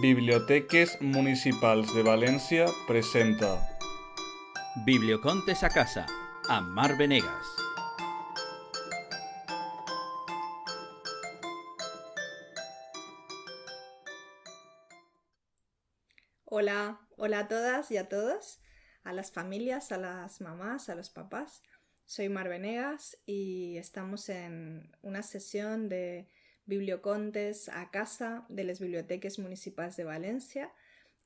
Biblioteques Municipals de València presenta Bibliocontes a casa, amb Mar Venegas. Hola, hola a todas y a todos, a las familias, a las mamás, a los papás. Soy Mar Venegas y estamos en una sesión de bibliocontes a casa de las bibliotecas municipales de Valencia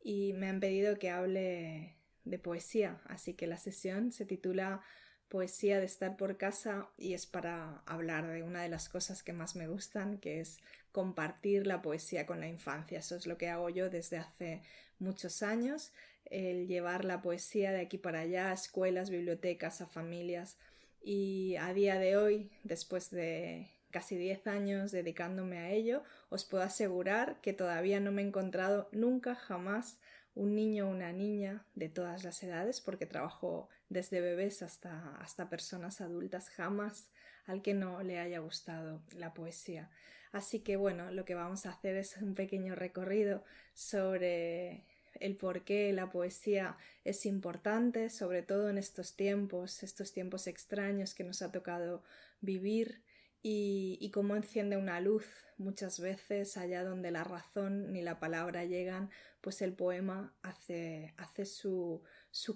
y me han pedido que hable de poesía, así que la sesión se titula Poesía de estar por casa y es para hablar de una de las cosas que más me gustan, que es compartir la poesía con la infancia. Eso es lo que hago yo desde hace muchos años, el llevar la poesía de aquí para allá a escuelas, bibliotecas, a familias, y a día de hoy, después de casi 10 años dedicándome a ello, os puedo asegurar que todavía no me he encontrado nunca jamás un niño o una niña de todas las edades, porque trabajo desde bebés hasta personas adultas, jamás al que no le haya gustado la poesía. Así que bueno, lo que vamos a hacer es un pequeño recorrido sobre el por qué la poesía es importante, sobre todo en estos tiempos extraños que nos ha tocado vivir, y cómo enciende una luz muchas veces allá donde la razón ni la palabra llegan, pues el poema hace su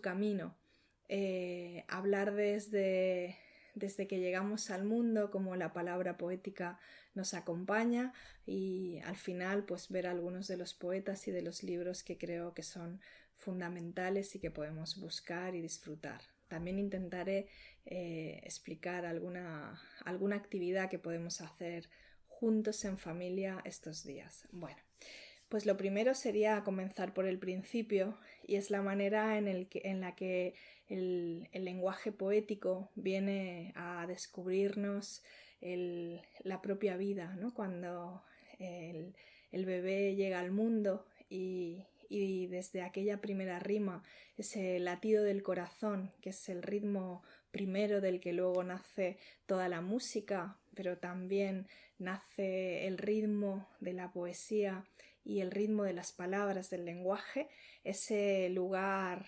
camino. Hablar desde que llegamos al mundo, como la palabra poética nos acompaña, y al final pues ver algunos de los poetas y de los libros que creo que son fundamentales y que podemos buscar y disfrutar. También intentaré explicar alguna actividad que podemos hacer juntos en familia estos días. Bueno, pues lo primero sería comenzar por el principio, y es la manera en la que el lenguaje poético viene a descubrirnos la propia vida, ¿no? Cuando el bebé llega al mundo y desde aquella primera rima, ese latido del corazón, que es el ritmo primero del que luego nace toda la música, pero también nace el ritmo de la poesía y el ritmo de las palabras, del lenguaje, ese lugar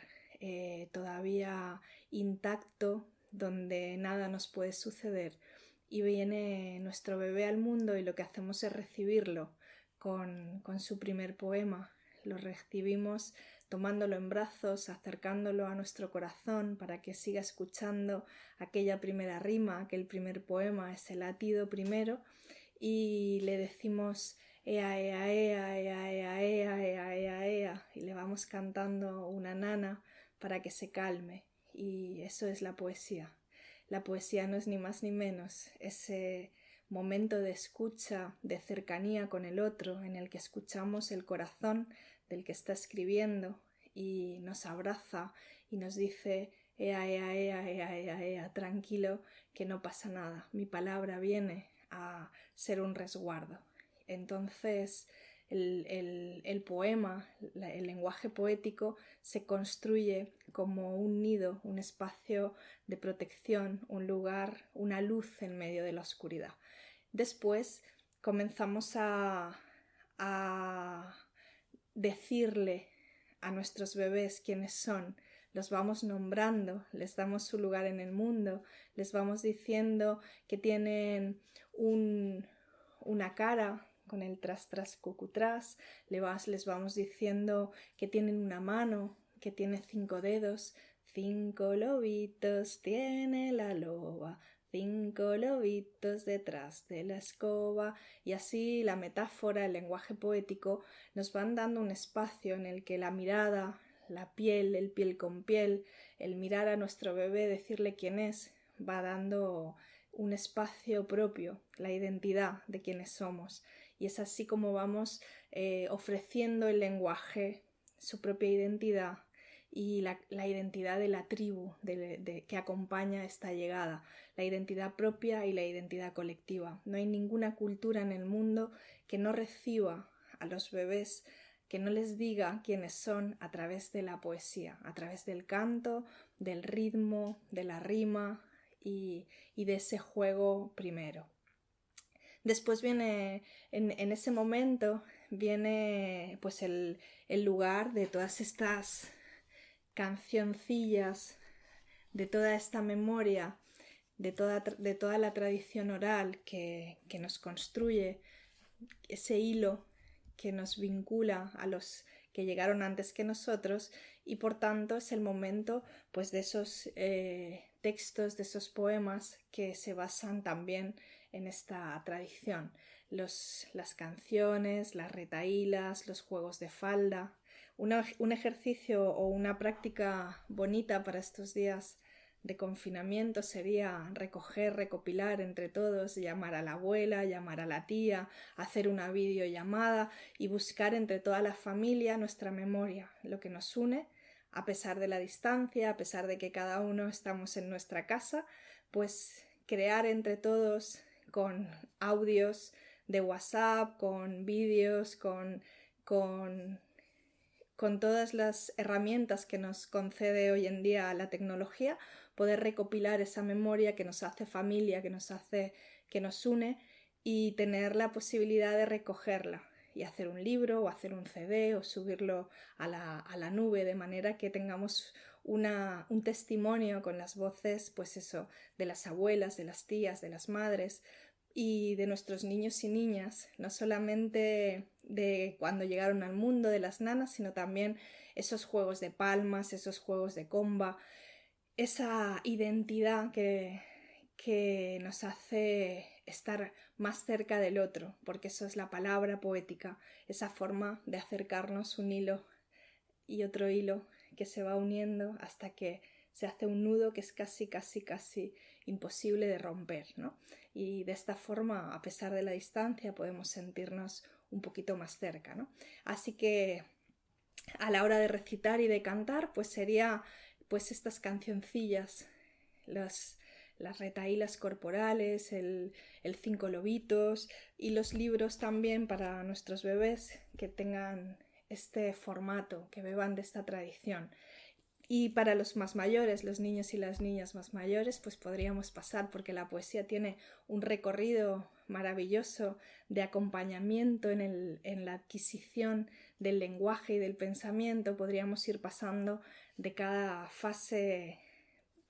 todavía intacto donde nada nos puede suceder, y viene nuestro bebé al mundo y lo que hacemos es recibirlo con su primer poema. Lo recibimos tomándolo en brazos, acercándolo a nuestro corazón para que siga escuchando aquella primera rima, aquel primer poema, ese latido primero, y le decimos ea, ea, ea, ea, ea, ea, ea, ea, ea, y le vamos cantando una nana para que se calme. Y eso es la poesía. La poesía no es ni más ni menos ese momento de escucha, de cercanía con el otro, en el que escuchamos el corazón del que está escribiendo y nos abraza y nos dice ea, ea, ea, ea, ea, ea, tranquilo, que no pasa nada, mi palabra viene a ser un resguardo. Entonces el poema, el lenguaje poético se construye como un nido, un espacio de protección, un lugar, una luz en medio de la oscuridad. Después comenzamos a decirle a nuestros bebés quiénes son, los vamos nombrando, les damos su lugar en el mundo, les vamos diciendo que tienen una cara con el tras tras cucutras, les vamos diciendo que tienen una mano, que tiene 5 dedos, 5 lobitos tiene la loba, 5 lobitos detrás de la escoba, y así la metáfora, el lenguaje poético nos van dando un espacio en el que la mirada, la piel, el piel con piel, el mirar a nuestro bebé, decirle quién es, va dando un espacio propio, la identidad de quiénes somos. Y es así como vamos ofreciendo el lenguaje, su propia identidad y la identidad de la tribu que acompaña esta llegada, la identidad propia y la identidad colectiva. No hay ninguna cultura en el mundo que no reciba a los bebés, que no les diga quiénes son a través de la poesía, a través del canto, del ritmo, de la rima y de ese juego primero. Después viene, en ese momento, viene pues el lugar de todas estas cancioncillas, de toda esta memoria, de toda la tradición oral que nos construye, ese hilo que nos vincula a los que llegaron antes que nosotros, y por tanto es el momento pues de esos textos, de esos poemas que se basan también en esta tradición. Las canciones, las retahílas, los juegos de falda. Un ejercicio o una práctica bonita para estos días de confinamiento sería recopilar entre todos, llamar a la abuela, llamar a la tía, hacer una videollamada y buscar entre toda la familia nuestra memoria, lo que nos une, a pesar de la distancia, a pesar de que cada uno estamos en nuestra casa, pues crear entre todos con audios de WhatsApp, con vídeos, con todas las herramientas que nos concede hoy en día la tecnología, poder recopilar esa memoria que nos hace familia, que nos une, y tener la posibilidad de recogerla y hacer un libro o hacer un CD o subirlo a la nube, de manera que tengamos un testimonio con las voces, pues eso, de las abuelas, de las tías, de las madres y de nuestros niños y niñas, no solamente de cuando llegaron al mundo, de las nanas, sino también esos juegos de palmas, esos juegos de comba, esa identidad que nos hace estar más cerca del otro, porque eso es la palabra poética, esa forma de acercarnos un hilo y otro hilo que se va uniendo hasta que se hace un nudo que es casi imposible de romper, ¿no? Y de esta forma, a pesar de la distancia, podemos sentirnos un poquito más cerca, ¿no? Así que a la hora de recitar y de cantar, pues sería pues estas cancioncillas, las retahílas corporales, el 5 lobitos, y los libros también para nuestros bebés que tengan este formato, que beban de esta tradición. Y para los más mayores, los niños y las niñas más mayores, pues podríamos pasar, porque la poesía tiene un recorrido maravilloso de acompañamiento en la adquisición del lenguaje y del pensamiento. Podríamos ir pasando de cada fase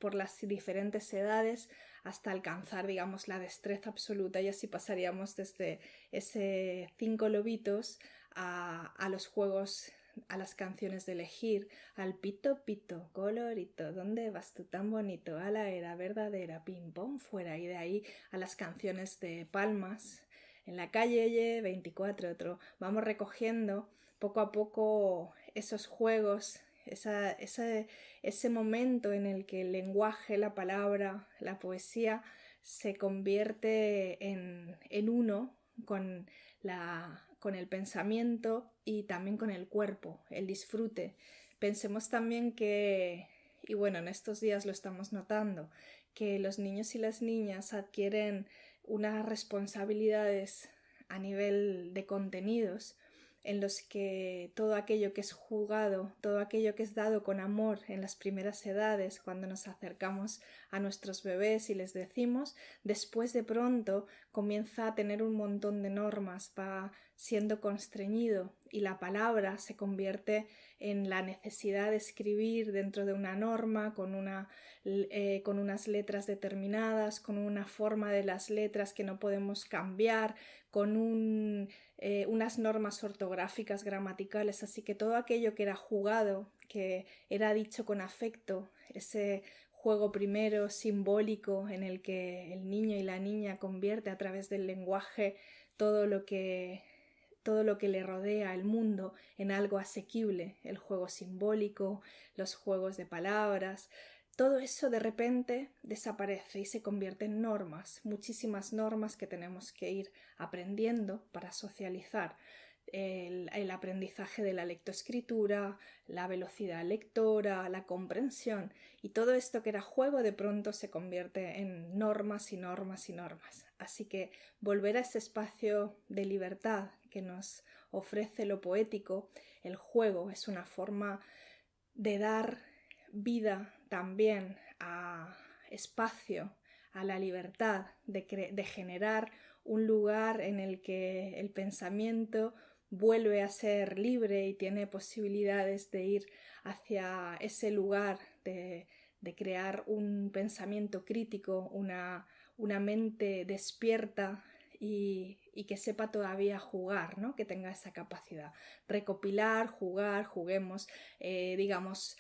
por las diferentes edades hasta alcanzar, digamos, la destreza absoluta, y así pasaríamos desde ese 5 lobitos a los juegos, a las canciones de elegir, al pito pito, colorito, ¿dónde vas tú tan bonito? A la era verdadera, pim pom fuera, y de ahí a las canciones de palmas, en la calle 24, otro. Vamos recogiendo poco a poco esos juegos, ese momento en el que el lenguaje, la palabra, la poesía se convierte en uno con el pensamiento y también con el cuerpo, el disfrute. Pensemos también que, y bueno, en estos días lo estamos notando, que los niños y las niñas adquieren unas responsabilidades a nivel de contenidos en los que todo aquello que es jugado, todo aquello que es dado con amor en las primeras edades, cuando nos acercamos a nuestros bebés y les decimos, después de pronto comienza a tener un montón de normas, va siendo constreñido, y la palabra se convierte en la necesidad de escribir dentro de una norma, con unas letras determinadas, con una forma de las letras que no podemos cambiar, con unas normas ortográficas, gramaticales. Así que todo aquello que era jugado, que era dicho con afecto, ese juego primero simbólico en el que el niño y la niña convierte a través del lenguaje todo lo que le rodea el mundo en algo asequible, el juego simbólico, los juegos de palabras. Todo eso de repente desaparece y se convierte en normas, muchísimas normas que tenemos que ir aprendiendo para socializar. El aprendizaje de la lectoescritura, la velocidad lectora, la comprensión, y todo esto que era juego de pronto se convierte en normas y normas y normas. Así que volver a ese espacio de libertad que nos ofrece lo poético, el juego, es una forma de dar vida también a espacio, a la libertad, de generar un lugar en el que el pensamiento vuelve a ser libre y tiene posibilidades de ir hacia ese lugar, de crear un pensamiento crítico, una mente despierta y que sepa todavía jugar, ¿no? Que tenga esa capacidad. Recopilar, jugar, juguemos, digamos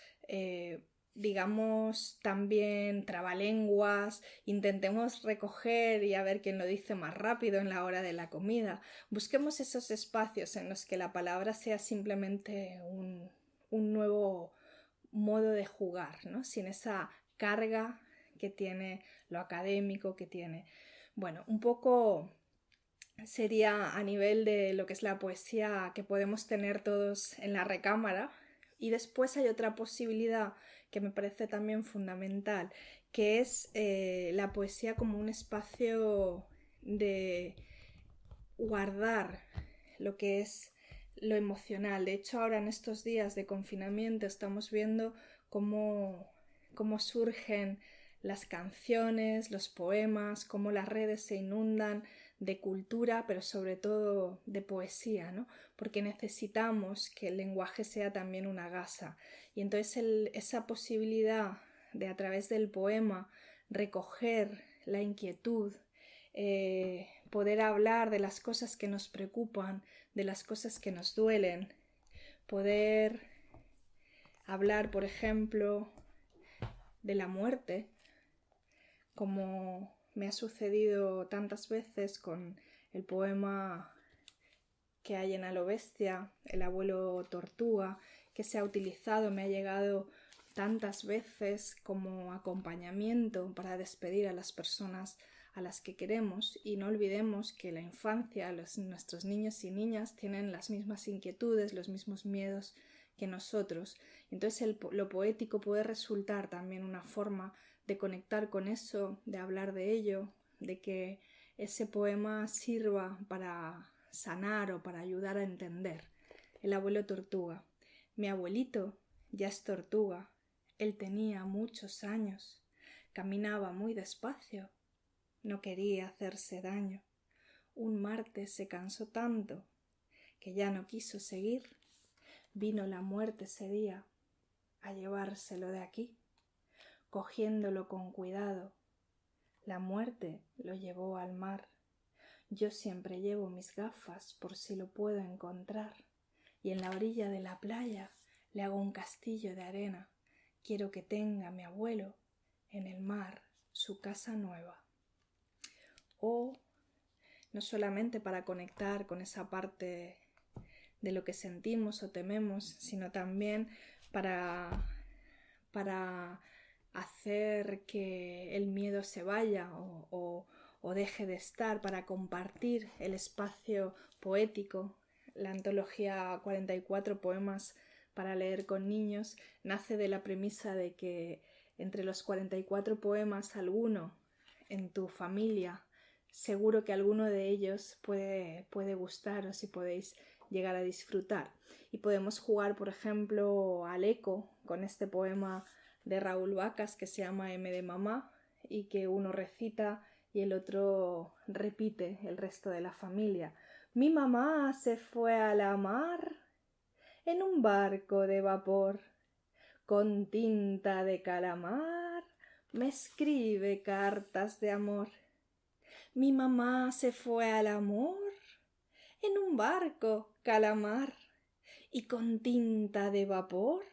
también trabalenguas, intentemos recoger y a ver quién lo dice más rápido en la hora de la comida. Busquemos esos espacios en los que la palabra sea simplemente un nuevo modo de jugar, ¿no? Sin esa carga que tiene lo académico, que tiene. Bueno, un poco sería a nivel de lo que es la poesía que podemos tener todos en la recámara. Y después hay otra posibilidad que me parece también fundamental, que es la poesía como un espacio de guardar lo que es lo emocional. De hecho, ahora en estos días de confinamiento estamos viendo cómo surgen las canciones, los poemas, cómo las redes se inundan de cultura, pero sobre todo de poesía, ¿no? Porque necesitamos que el lenguaje sea también una gasa. Y entonces esa posibilidad de a través del poema recoger la inquietud, poder hablar de las cosas que nos preocupan, de las cosas que nos duelen, poder hablar, por ejemplo, de la muerte, como me ha sucedido tantas veces con el poema que hay en A lo Bestia, El abuelo tortuga, que se ha utilizado, me ha llegado tantas veces como acompañamiento para despedir a las personas a las que queremos. Y no olvidemos que la infancia, nuestros niños y niñas tienen las mismas inquietudes, los mismos miedos que nosotros. Entonces lo poético puede resultar también una forma de conectar con eso, de hablar de ello, de que ese poema sirva para sanar o para ayudar a entender. El abuelo tortuga. Mi abuelito ya es tortuga. Él tenía muchos años. Caminaba muy despacio. No quería hacerse daño. Un martes se cansó tanto que ya no quiso seguir. Vino la muerte ese día a llevárselo de aquí. Cogiéndolo con cuidado, la muerte lo llevó al mar. Yo siempre llevo mis gafas por si lo puedo encontrar, y en la orilla de la playa le hago un castillo de arena. Quiero que tenga mi abuelo en el mar su casa nueva. O no solamente para conectar con esa parte de lo que sentimos o tememos, sino también para hacer que el miedo se vaya o deje de estar, para compartir el espacio poético. La antología 44 poemas para leer con niños nace de la premisa de que entre los 44 poemas alguno en tu familia, seguro que alguno de ellos puede gustaros y podéis llegar a disfrutar. Y podemos jugar, por ejemplo, al eco con este poema de Raúl Vacas que se llama M de mamá, y que uno recita y el otro repite el resto de la familia. Mi mamá se fue a la mar en un barco de vapor, con tinta de calamar me escribe cartas de amor. Mi mamá se fue al amor en un barco calamar y con tinta de vapor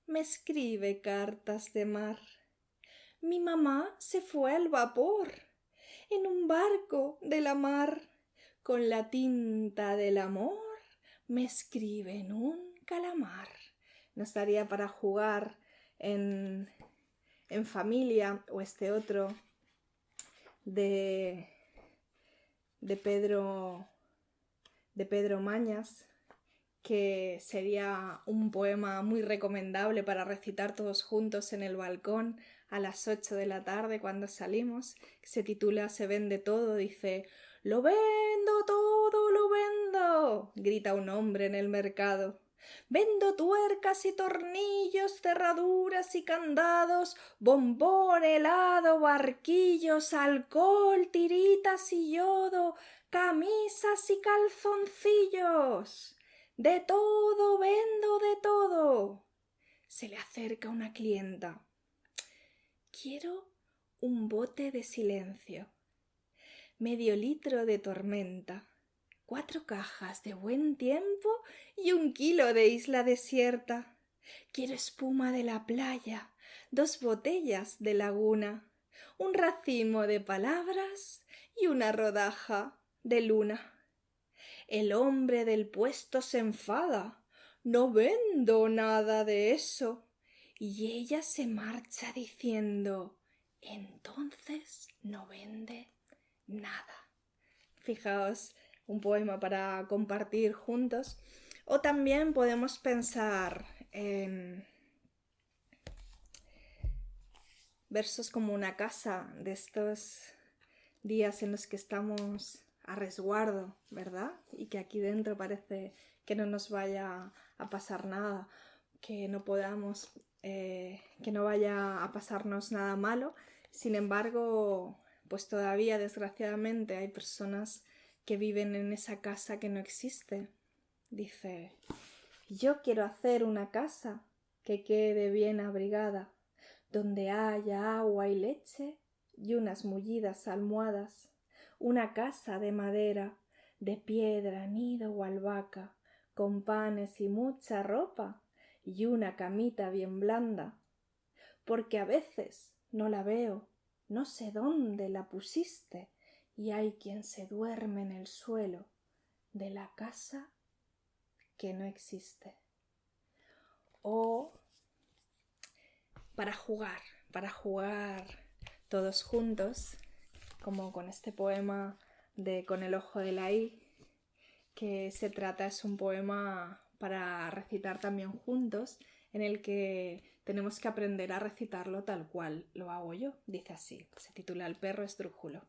me escribe cartas de mar. Mi mamá se fue al vapor en un barco de la mar, con la tinta del amor me escribe en un calamar. Nos daría para jugar en familia, o este otro de Pedro Mañas, que sería un poema muy recomendable para recitar todos juntos en el balcón a las 8 de la tarde cuando salimos, que se titula Se vende todo. Dice: «Lo vendo todo, lo vendo», grita un hombre en el mercado. «Vendo tuercas y tornillos, cerraduras y candados, bombón, helado, barquillos, alcohol, tiritas y yodo, camisas y calzoncillos». De todo, vendo de todo. Se le acerca una clienta. Quiero un bote de silencio, medio litro de tormenta, 4 cajas de buen tiempo y 1 kilo de isla desierta. Quiero espuma de la playa, 2 botellas de laguna, un racimo de palabras y una rodaja de luna. El hombre del puesto se enfada. No vendo nada de eso. Y ella se marcha diciendo, entonces no vende nada. Fijaos, un poema para compartir juntos. O también podemos pensar en versos como una casa de estos días en los que estamos a resguardo, ¿verdad? Y que aquí dentro parece que no nos vaya a pasar nada, que no podamos, que no vaya a pasarnos nada malo. Sin embargo, pues todavía desgraciadamente hay personas que viven en esa casa que no existe. Dice, yo quiero hacer una casa que quede bien abrigada, donde haya agua y leche y unas mullidas almohadas, una casa de madera, de piedra, nido o albahaca, con panes y mucha ropa y una camita bien blanda, porque a veces no la veo, no sé dónde la pusiste, y hay quien se duerme en el suelo de la casa que no existe. O para jugar todos juntos, como con este poema de Con el ojo de la I, que se trata, es un poema para recitar también juntos, en el que tenemos que aprender a recitarlo tal cual lo hago yo. Dice así, se titula El perro esdrújulo.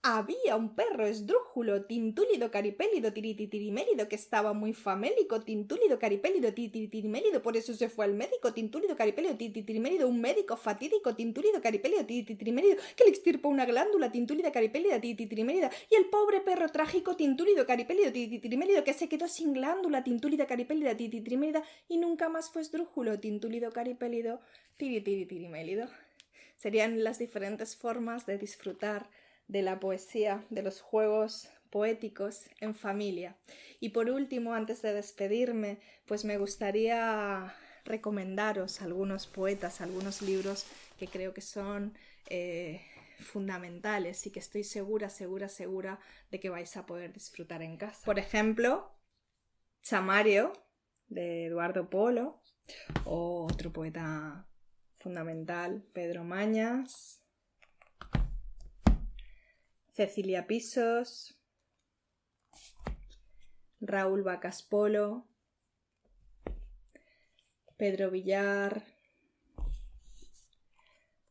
Había un perro esdrújulo, tintúlido, caripélido, tirititirimélido, que estaba muy famélico, tintúlido, caripélido, tirititirimélido, por eso se fue al médico, tintúlido, caripélido, tirititirimélido, un médico fatídico, tintúlido, caripélido, tirititirimélido, que le extirpó una glándula, tintúlida, caripélida, tirititirimélida, y el pobre perro trágico, tintúlido, caripélido, tirititirimélido, que se quedó sin glándula, tintúlida, caripélida, tirititirimélido, y nunca más fue esdrújulo, tintúlido, caripélido, tirititirimélido. Serían las diferentes formas de disfrutar de la poesía, de los juegos poéticos en familia. Y por último, antes de despedirme, pues me gustaría recomendaros algunos poetas, algunos libros que creo que son fundamentales y que estoy segura de que vais a poder disfrutar en casa. Por ejemplo, Chamario, de Eduardo Polo, o otro poeta fundamental, Pedro Mañas, Cecilia Pisos, Raúl Vacas Polo, Pedro Villar,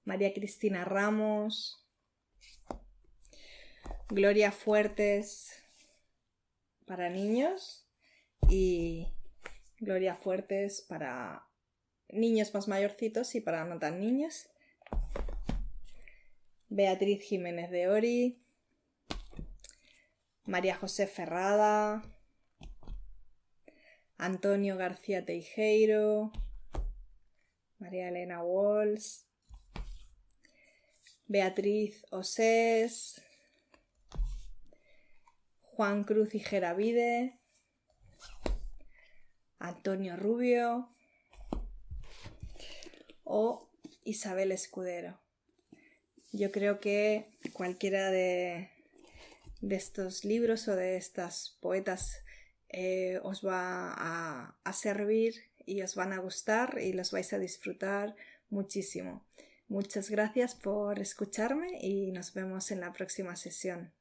María Cristina Ramos, Gloria Fuertes para niños y Gloria Fuertes para niños más mayorcitos y para no tan niños, Beatriz Jiménez de Ori, María José Ferrada, Antonio García Teijeiro, María Elena Walsh, Beatriz Osés, Juan Cruz y Geravide, Antonio Rubio o Isabel Escudero. Yo creo que cualquiera de estos libros o de estas poetas os va a servir y os van a gustar y los vais a disfrutar muchísimo. Muchas gracias por escucharme y nos vemos en la próxima sesión.